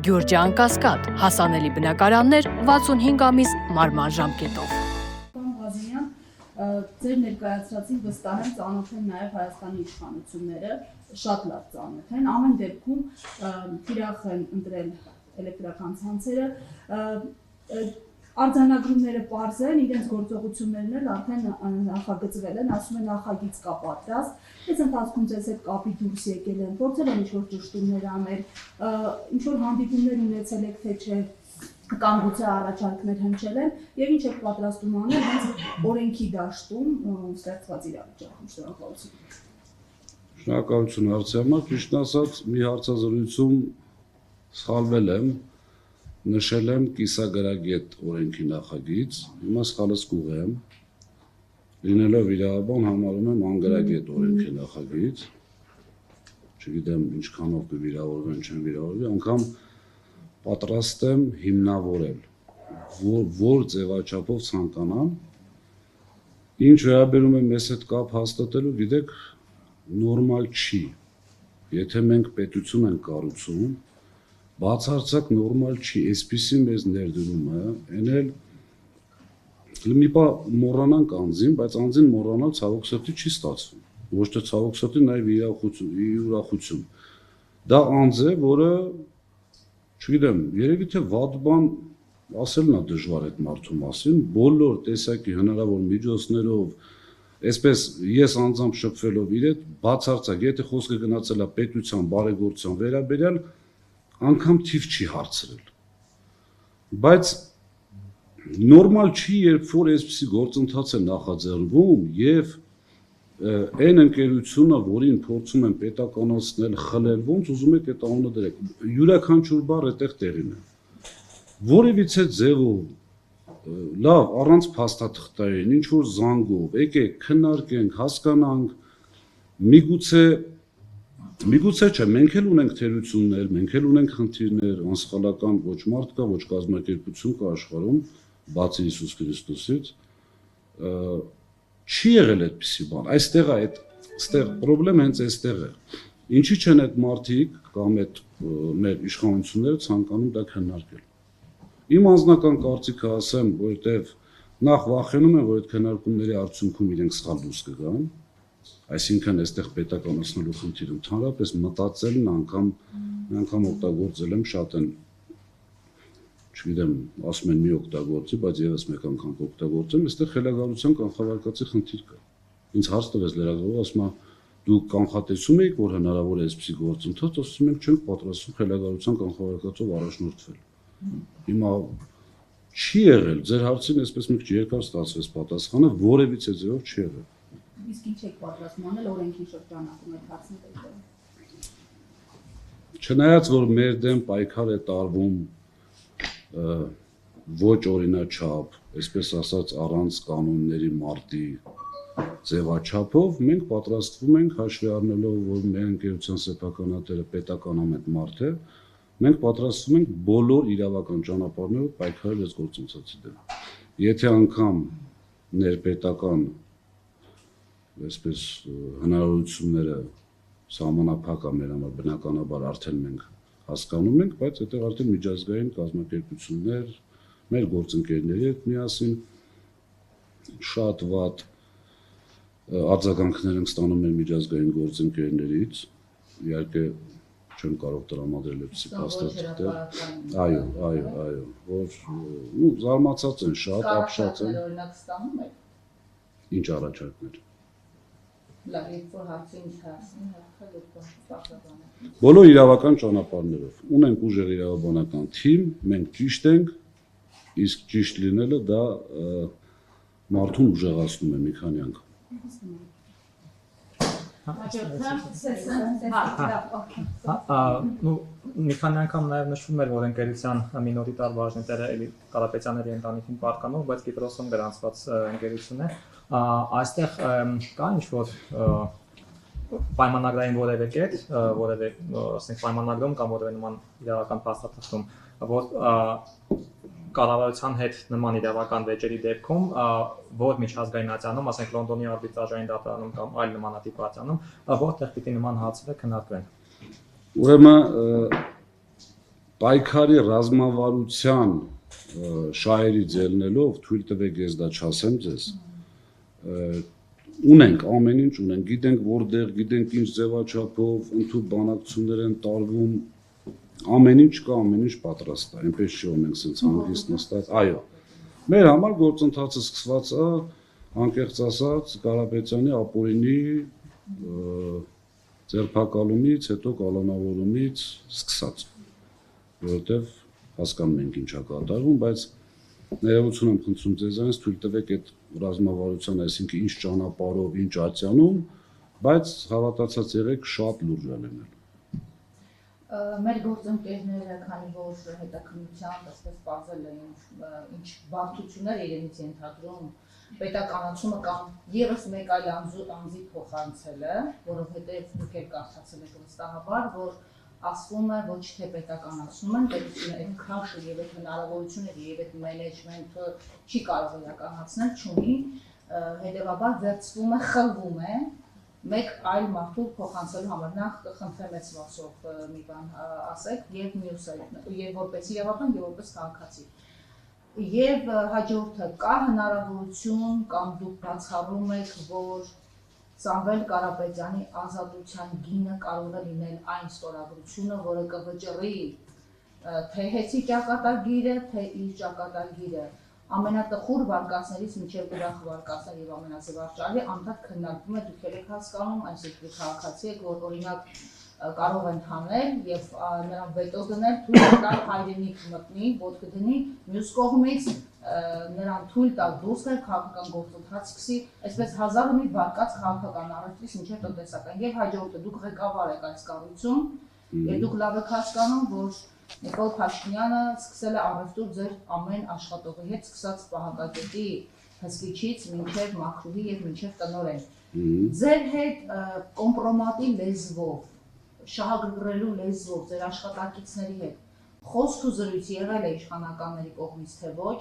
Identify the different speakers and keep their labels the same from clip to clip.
Speaker 1: Գյուրջան Կասկադ, հասանելի բնակարաններ 65 ամիս մարման ժամկետով։
Speaker 2: Ղազինյան, ձեր ներկայացրածին վստահ եմ ծանոթ են նաև Հայաստանի իշխանությունները, շատ լավ ծանոթ են, ամեն դեպքում թիրախ են ընտրել էլեկտրական ցանցերը, արձանագրումները պարզ են, իրենց գործողություններն էլ արդեն նախագծվել են, ասում են նախագիծ կա պատրաստ, այս ընթացքում ձեզ հետ կապի դուրս եկել են, փորձել են ինչ-որ ճշտումներ անել, ինչ-որ հանդիպումներ ունեցել եք, թե չէ, կամ գուցե առաջարկներ հնչել են, եւ ինչ եք պատրաստում անել հենց օրենքի դաշտում ստեղծված իրավիճակում։
Speaker 3: Շնորհակալություն հարցի համար, ճիշտ ասած, մի հարցազրույցում սխալվել եմ, նշել եմ կիսագրագետ օրենքի նախագիծ, հիմա սխալս կուղեմ, լինելով իրավաբան համարում եմ անգրագետ օրենքի նախագիծ, չգիտեմ ինչքանով կվիրավորվեն, չեն վիրավորվի, անգամ պատրաստ եմ հիմնավորել, որ ձևաչափով ցանկանամ, ինչ վերաբերում է մեզ հետ կապ հաստատելու, գիտեք, նորմալ չի, եթե մենք պետություն ենք կառուցում, բացարձակ նորմալ չի, այսպիսի մեզ ներդրումը, են էլ մի պա մոռանանք անձին, բայց անձին մոռանալ ցավոք սրտի չի ստացվում, ոչ թե ցավոք սրտի նաև ուրախություն, դա անձ է, որը չգիտեմ, երևի թե վատ բան ասելն է դժվար այդ մարդու մասին, բոլոր տեսակի հնարավոր միջոցներով, այսպես ես անձամբ շփվելով իր հետ, բացարձակ, եթե խոսքը գնացել է պետության, բարեգործության վերաբերյալ, անգամ թիվ չի հարցրել, բայց նորմալ չի, երբ որ այսպիսի գործընթաց է նախաձեռնվում և այն ընկերությունը, որին փորձում են պետականացնել, խլել, ոնց ուզում եք այդ անունը դրեք, յուրաքանչյուր բառ այդտեղ տեղին է, որևիցե ձևով, լավ, առանց փաստաթղթային, ինչ-որ զանգով, եկեք, քննարկենք, հասկանանք, միգուցե չէ, մենք էլ ունենք թերություններ, մենք էլ ունենք խնդիրներ, անսխալական ոչ մարդ կա, ոչ կազմակերպություն կա աշխարհում, բացի Հիսուս Քրիստոսից, չի եղել այդպիսի բան, այստեղ է, այստեղ պրոբլեմ հենց այստեղ է, ինչի չեն այդ մարդիկ կամ այդ մեր իշխանությունները ցանկանում դա քննարկել։ Իմ անձնական կարծիքը ասեմ, որովհետև նախ վախենում եմ, որ այդ քննարկումների արդյունքում իրենք սխալ դուրս կգան, այսինքն այստեղ պետականացնելու խնդիր ընդհանրապես մտածելն անգամ օգտագործել եմ, շատ են, չգիտեմ, ասում են մի օգտագործի, բայց եւս մեկ անգամ կօգտագործեմ, այստեղ խելագարության կանխավարկածի խնդիր կա։ Ինձ հարց տվեց լրագրողը, ասում է, դուք կանխատեսում եք, որ հնարավոր է այսպիսի գործընթաց, ասում ենք, չենք պատրաստվում խելագարության կանխավարկածով առաջնորդվել։ Հիմա չի եղել, ձեր հարցին այսպես մեկ երկար ստացվեց պատասխանը, որևիցե ձևով չի եղել։
Speaker 2: Իսկ ինչ եք պատրաստում անել օրենքի շրջանակում այդ հարցները։
Speaker 3: Չնայած որ մեր դեմ պայքար է տարվում ոչ օրինաչափ, այսպես ասած առանց կանոնների մարտի ձևաչափով, մենք պատրաստվում ենք հաշվի առնելով, որ մեր ընկերության սեփականատերը պետական ամետ մարդ է, մենք պատրաստվում ենք բոլոր իրավական ճանապարհներով պայքարել այս գործընթացի դեմ։ Եթե անգամ ներպետական այսպես հնարավորությունները սահմանափակ է մեր համար, բնականաբար արդեն մենք հասկանում ենք, բայց այդտեղ արդեն միջազգային կազմակերպություններ, մեր գործընկերների հետ միասին շատ վատ արձագանքներ ենք ստանում մեր միջազգային գործընկերներից, իհարկե չեմ կարող տրամադրել այդպիսի փաստաթղթեր, այո, որ զարմացած են, շատ ապշած են։
Speaker 2: Օրինակ ստանում եք։
Speaker 3: Ինչ առաջարկներ։
Speaker 2: Լավ, երբ որ հարցին հասցնի,
Speaker 3: բոլոր իրավական ճանապարհներով ունենք ուժեղ իրավաբանական թիմ, մենք ճիշտ ենք, իսկ ճիշտ լինելը դա մարդուն ուժեղացնում է մի քանի անգամ։
Speaker 4: Մի քանի անգամ նաև նշվում էր, որ ընկերության մինորիտար բաժնետերը Էլի Կարապետյանների ընտանիքին պատկանող, բայց Կիպրոսում գրանցված ընկերություն է։ Այստեղ կա ինչ-որ պայմանագրային որևէ կետ, որևէ ասենք պայմանագրում կամ որևէ նման իրավական փաստաթղթում, որ կառավարության հետ նման իրավական վեճերի դեպքում, որ միջազգայնացանում, ասենք Լոնդոնի արբիտրաժային դատարանում կամ այլ նմանատիպ արձանում, որտեղ պիտի նման հարցերը քննարկվեն։
Speaker 3: Ուրեմն պայքարի ռազմավարության շահերից ելնելով թույլ տվեք ես դա չասեմ ձեզ ունենք ամեն ինչ ունենք գիտենք որտեղ գիտենք ինչ ձևաչափով ընդհանուր բանակցություններ են տարվում ամեն ինչ կա ամեն ինչ պատրաստ է այնպես չի ունենք sense հանգիստ նստած այո մեր համար գործընթացը սկսված է անկեղծ ասած Կարապետյանի ապօրինի ձերբակալումից հետո կալանավորումից սկսած որովհետև հասկանում ենք ինչ է կատարվում բայց ներողություն եմ խնդրում ձեզանից թույլ տվեք այդ ռազմավարության այսինքն ինչ ճանապարհով ինչ ացյանում բայց հավատացած եղեք շատ լուրջ է լինել
Speaker 5: Մեր գործընկերները, քանի որ հետաքննությամբ այսպես բացել էին ինչ բարդություններ իրենից ենթադրում պետականացումը կամ եւս մեկ այլ անձի փոխանցելը, որովհետեւ դուք եք կարծացել եք վստահաբար, որ ասվում է ոչ թե պետականացնում են, պետությունը այդ քաշը եւ այդ հնարավորությունը եւ այդ մենեջմենթը չի կարող իրականացնել, չունի, հետեւաբար վերցվում է, խլվում է մեկ այլ մարդու փոխանցելու համար նախ կխնդրեմ այս մասով մի բան ասեք եւ մյուսը եւ որպես իրավաբան եւ որպես քաղաքացի եւ հաջորդը կա հնարավորություն կամ դուք բացառում եք որ Սամվել Կարապետյանի ազատության գինը կարող է լինել այն ստորագրությունը որը կվճռի թե հեցի ճակատագիրը թե իր ճակատագիրը ամենատխուր վարկածներից մինչև ուրախ վարկածներ եւ ամենազվարճալի անդադ քննարկվում է դուք եք հասկանում այսինքն քաղաքացի եք որ օրինակ կարող են հանել եւ նրան վետո դնել թույլ տալ հայրենիք մտնի ոտք դնի մյուս կողմից նրան թույլ տալ դուրս գալ քաղաքական գործընթաց սկսի այսպես հազար ու մի վարկած քաղաքական առևտրից մինչև տնտեսական եւ հաջորդը դուք ղեկավար եք այս կառույցում եւ դուք լավ եք հասկանում որ Նիկոլ Փաշինյանը սկսել է առևտուր ձեր ամեն աշխատողի հետ սկսած պահակակետի հսկիչից մինչև մաքրուհի եւ մինչև տնօրեն։ Ձեր հետ կոմպրոմատի լեզվով, շահագրգռելու լեզվով ձեր աշխատակիցների հետ խոսք ու զրույց եղել է իշխանականների կողմից թե ոչ։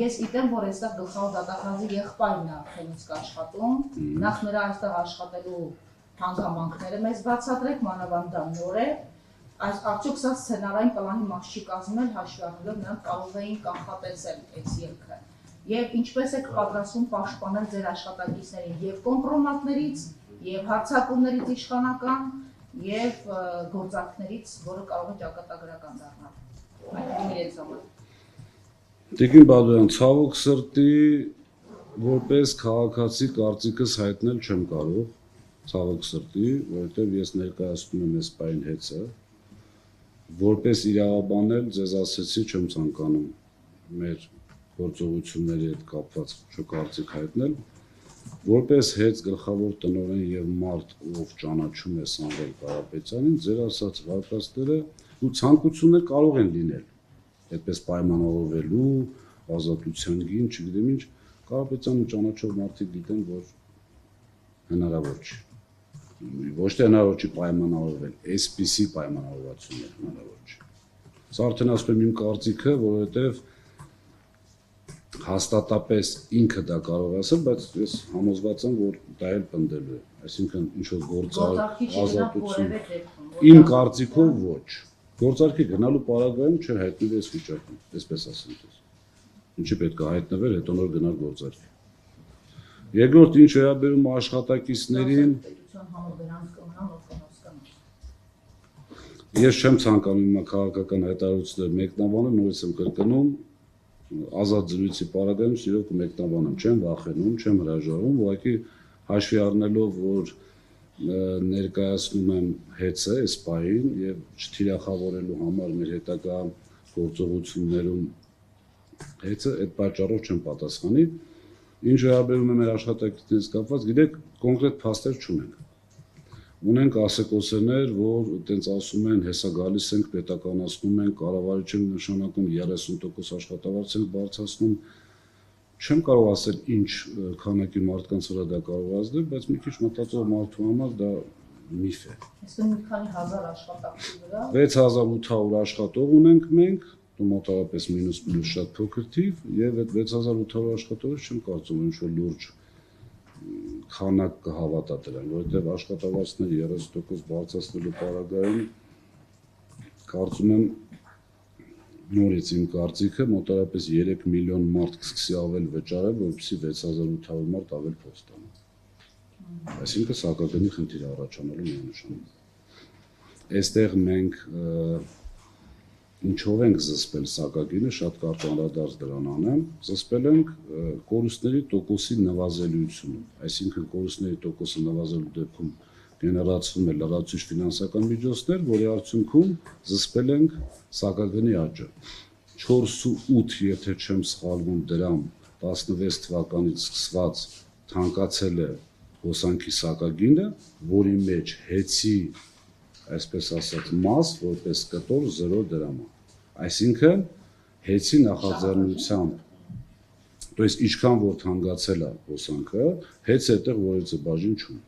Speaker 5: Ես գիտեմ, որ այստեղ գլխավոր դատախազի եղբայրն է արդեն իսկ աշխատում, նախ նրա այստեղ աշխատելու հանգամանքները մեզ բացատրեք, մանավանդան նոր է։ Այս արդյոք սա սցենարային պլանի մաս չի կազմել հաշվի առնելով նրանք կարող էին կանխատեսել այս ելքը եւ ինչպես եք պատրաստվում պաշտպանել ձեր աշխատակիցներին եւ կոմպրոմատներից եւ հարձակումներից իշխանական եւ գործարքներից որը կարող է ճակատագրական դառնալ այդ իրենց համար
Speaker 3: Տիկին Բադոյան ցավոք սրտի որպես քաղաքացի կարծիքս հայտնել չեմ կարող ցավոք սրտի որովհետեւ ես ներկայացնում եմ այս պայն հեծը Որպես իրավաբան էլ ձեզ ասեցի չեմ ցանկանում մեր գործողությունների հետ կապված չկարծիք հայտնել որպես հետ գլխավոր տնօրեն եւ մարդ ով ճանաչում է Սամվել Կարապետյանին ձեր ասած վարկածները ու ցանկություններ կարող են լինել այդպես պայմանավորվելու ազատության գին չգիտեմ ինչ Կարապետյանը ճանաչող մարդիկ գիտեն որ հնարավոր չի ոչ թե հնարավոր չի պայմանավորվել, այսպիսի պայմանավորվածություններ հնարավոր չի։ Սա արդեն ասում եմ իմ կարծիքը, որովհետև հաստատապես ինքը դա կարող ասել, բայց ես համոզված եմ, որ դա էլ պնդելու է, այսինքն ինչ-որ գործարքի ազատություն։ Իմ կարծիքով ոչ։ Գործարքի գնալու պարագայում չէր հայտնվել այս վիճակում, այսպես ասեմ դες։ Ինչի պետք է հայտնվել, հետո նոր գնալ գործարքի։ Երկրորդ ինչ վերաբերում աշխատակիցներին Ես չեմ ցանկանում իմ քաղաքական հայտարարություններ մեկնաբանել, նորից եմ կրկնում, ազատ զրույցի պարագայում սիրով կմեկնաբանեմ, չեմ վախենում, չեմ հրաժարվում, ուղղակի հաշվի առնելով, որ ներկայացնում եմ հեծը այս պահին եւ չթիրախավորելու համար մեր հետագա գործողություններում հեծը այդ պատճառով չեմ պատասխանի։ Ինչ վերաբերում է մեր աշխատակիցներից կապված, գիտեք, կոնկրետ փաստեր չունենք։ Ունենք ասեկոսեներ, որ այտենց ասում են, հեսա գալիս ենք, պետականացնում ենք, կառավարիչ ենք նշանակում 30% աշխատավարձ ենք բարձրացնում։ Չեմ կարող ասել ինչ քանակի մարդկանց վրա դա կարող է ազդել, բայց մի քիչ մտածող մարդու համար դա միֆ է։
Speaker 5: Այսինքն մի քանի հազար աշխատակցի վրա
Speaker 3: 6800 աշխատող ունենք մենք, մոտավորապես մինուս պլյուս շատ փոքր թիվ, եւ այդ 6800 աշխատողից չեմ կարծում ինչ որ լուրջ քանակ կհավատա դրան, որովհետև աշխատավարձները 30% բարձրացնելու պարագայում կարծում եմ նորից իմ կարծիքը մոտավորապես 3 միլիոն մարդ կսկսի ավել վճարել, որպեսզի 6800 մարդ ավել փոս տան։ Այսինքն սակագնի խնդիր առաջանալու միանշանակ։ Այստեղ մենք ինչով ենք զսպել սակագինը, շատ կարճ անդրադարձ դրան անեմ, զսպել ենք կորուստների տոկոսի նվազելիությունը, այսինքն կորուստների տոկոսը նվազելու դեպքում գեներացվում է լրացուցիչ ֆինանսական միջոցներ, որի արդյունքում զսպել ենք սակագնի աճը։ 4.8, եթե չեմ սխալվում, դրամ 16 թվականից սկսված թանկացել է հոսանքի սակագինը, որի մեջ հեծի, այսպես ասած, մաս, որպես կտոր 0 դրամ է։ Այսինքն հեծի նախաձեռնությամբ, то есть ինչքան որ թանկացել է հոսանքը, հեծը այդտեղ որևէ բաժին չունի։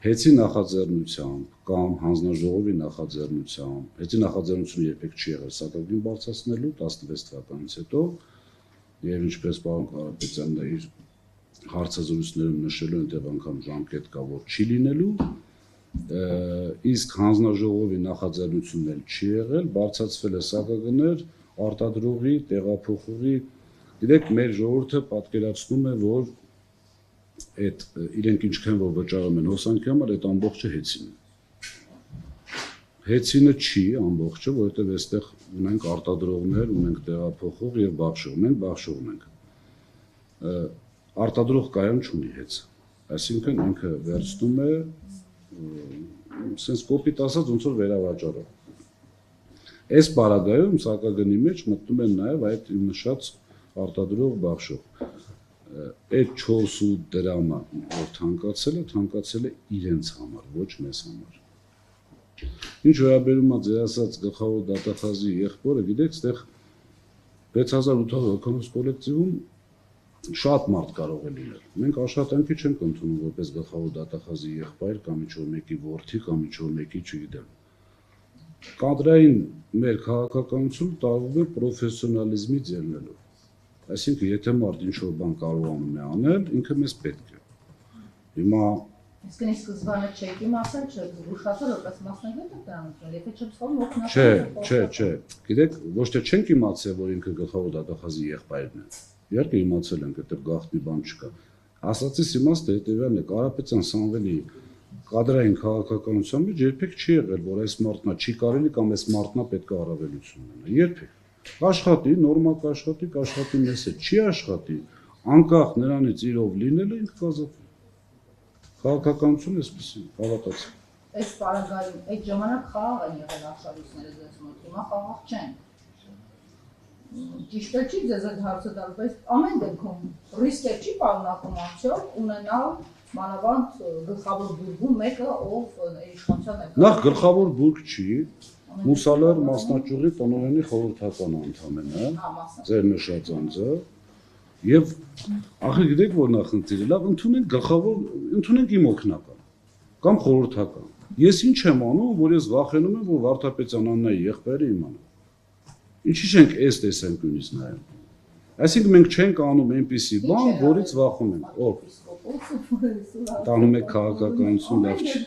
Speaker 3: Հեծի նախաձեռնությամբ կամ հանձնաժողովի նախաձեռնությամբ, հեծի նախաձեռնությունը երբեք չի եղել սակագին բարձրացնելու 16 թվականից հետո, եւ ինչպես պարոն Կարապետյանն է իր հարցազրույցներում նշելու, այնտեղ անգամ ժամկետ կա, որ չի լինելու, իսկ հանձնաժողովի նախաձեռնությունն էլ չի եղել, բարձրացվել է սակագներ արտադրողի, տեղափոխողի, գիտեք, մեր ժողովուրդը պատկերացնում է, որ այդ իրենք ինչքան որ վճարում են հոսանքի համար, այդ ամբողջը հեծին է։ Հեծինը չի ամբողջը, որովհետև այստեղ ունենք արտադրողներ, ունենք տեղափոխող եւ բաշխող, մենք բաշխողն ենք։ Արտադրող կայան չունի հեծը, այսինքն ինքը վերցնում է, sense կոպիտ ասած ոնց որ վերավաճառը։ Այս պարագայում սակագնի մեջ մտնում են նաեւ այդ նշած արտադրող բաշխող։ Այդ 4.8 դրամը, որ թանկացել է իրենց համար, ոչ մեզ համար։ Ինչ վերաբերում է ձեր ասած գլխավոր դատախազի եղբորը, գիտեք, այդտեղ 6800 հոգանոց կոլեկտիվում շատ մարդ կարող է լինել։ Մենք աշխատանքի չենք ընդունում որպես գլխավոր դատախազի եղբայր կամ ինչ-որ մեկի որդի կամ ինչ-որ մեկի, չգիտեմ։ Կադրային մեր քաղաքականությունը տարվում է պրոֆեսիոնալիզմից ելնելով։ Այսինքն, եթե մարդ ինչ-որ բան կարողանում է անել, ինքը մեզ պետք է։ Հիմա
Speaker 5: Իսկ ինձ սկզբանը չեք իմացել, զգուշացել որպես մասնագետ եք դրան ուզում, եթե չեմ սխալվում,
Speaker 3: Չէ։ Գիտեք, ոչ թե չենք իմացել, որ ինքը գլխավոր դատախազի եղբայրն է։ Իհարկե իմացել ենք, այդտեղ գաղտնի բան չկա։ Ասածից իմաստը հետևյալն է, Կարապետյան Սամվելի կադրային քաղաքականության մեջ երբեք չի եղել, որ այս մարդնա չի կարելի կամ այս մարդնա պետք է առավելություն ունենա։ Երբեք։ Աշխատի, նորմալ կաշխատի մեզ հետ, չի աշխատի, անկախ նրանից իրով լինելը ինքը կազատվի։ Քաղաքականությունը այսպեսին, հավատացի։
Speaker 5: Այս պարագայում այդ ժամանակ խաղաղ են եղել արշալույսները ձեզ մոտ, հիմա խաղաղ չեն։ Ճիշտ է չի ձեզ այդ հարցը տալ, բայց ամեն դեպքում ռիսկեր չի պարունակում արդյոք ունենալ մանավանդ գլխավոր բուրգում մեկը, ով իշխանության է։
Speaker 3: Նախ գլխավոր բուրգ չի, Մուսալեր մասնաճյուղի տնօրենի խորհրդական անդամն է, ձեր նշած անձը, եւ ախր գիտեք որ նախնդիրը, լավ ընդունենք գլխավոր, ընդունենք իմ օգնական կամ խորհրդական։ Ես ինչ եմ անում, որ ես վախենում եմ, որ Վարդապետյան Աննայի եղբայրը իմանա։ Ինչի՞ չենք այս տեսանկյունից նայում։ Այսինքն մենք չենք անում այնպիսի բան, որից վախում ենք։ Ով տանում է քաղաքականություն լավ չի։